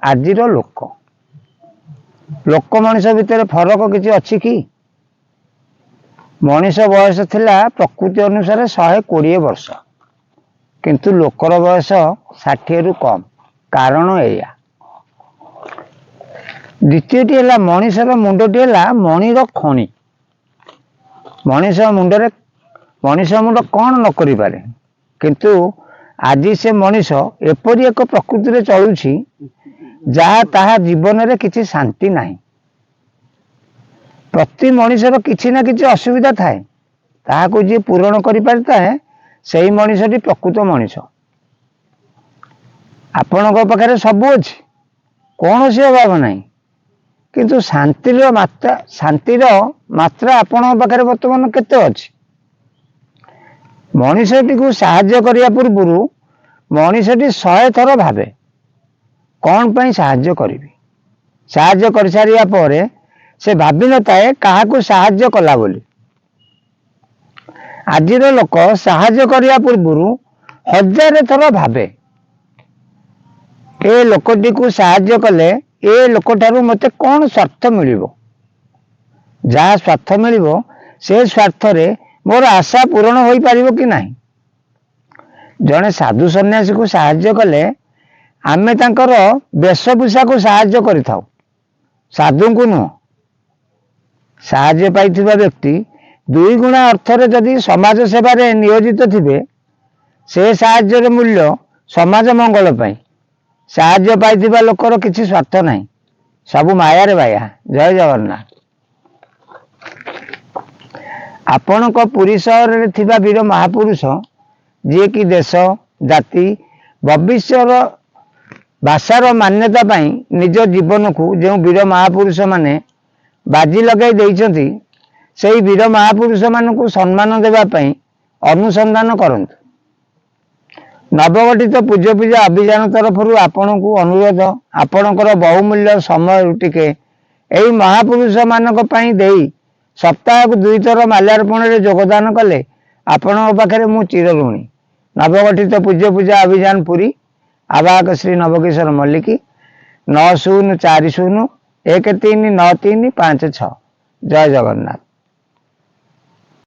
आजिर लोक लोक मनीष भितर फरक किसी अच्छी कि मनीष बयस थिला प्रकृति अनुसार 120 वर्ष किंतु लोकर बयस 60 रु कम कारण एया। द्वितीयटी है मनीषर मुंडटी है मणिर खणी मनीष मुंडरे मनीष मुंड कौन न करि पारे किंतु आज से मनीष एपरी एक प्रकृति रे चलुछि जहाँ ताहा जीवन रे किछि शांति नाही। प्रति मनीषर किछि ना किछि असुविधा थाए ताहाको जे पूरण करि पारता है सही मनीषटी प्रकृत मनीष। आपणक पाखरे सब अछि कौन से अभाव नाही किंतु शांतिर मात्रा आपणक पाखरे वर्तमान केते अछि। मनीषटी को साहाय्य करिया पूर्व मनीषटी 100 थर भावे कौन पाई साहाय्य करिवि साहाय्य कर सारिया परे से भाभी न थाए काहाकू साहाय्य कला बोली। आजिर लोक साहाय्य करिया पूर्व 1000 थर भावे ए लोकटी को साहाय्य कले ए लोकटारू मते कौन स्वार्थ मिलिबो जहाँ स्वार्थ मिलिबो से स्वार्थ रे मोर आशा पूरण हो पारिबो कि नाही। जड़े साधु सन्यासी को साहाय्य कले आमे तांकर वेशभूषा को साहाय्य करिथाउ साधु को नुह। साहाय्य पाइथिबा व्यक्ति 2 गुणा अर्थ रे जदि समाज सेवा रे नियोजित थिबे से साहाय्य रे मूल्य समाज मंगल पाई साहाय्य पाइथिबा लोकर किछि स्वार्थ नाही सब माया रे बाया। जय जगन्नाथ। आपणक पुरी सहर रे थिबा वीर महापुरुष जे कि देश जाति भविष्य भाषार मान्यता पाई निज जीवन को जो वीर महापुरुष माने बाजी लगाई देइछंती सेही वीर महापुरुष मानकु सम्मान देबा पाई अनुसंधान करंतु। नवगठित पूज्य पूजा अभियान तरफ आपण को अनुरोध आपणकर बहुमूल्य समय टिके एही महापुरुष मानक पाई देई सप्ताह को 2 थर माल्यार्पण रे योगदान कले आपण पाखरे मु चिर ऋणी। नवगठित पूज्य पूजा अभियान पुरी आवाहक श्री नवकिशोर मल्लिक 9040139356। जय जगन्नाथ।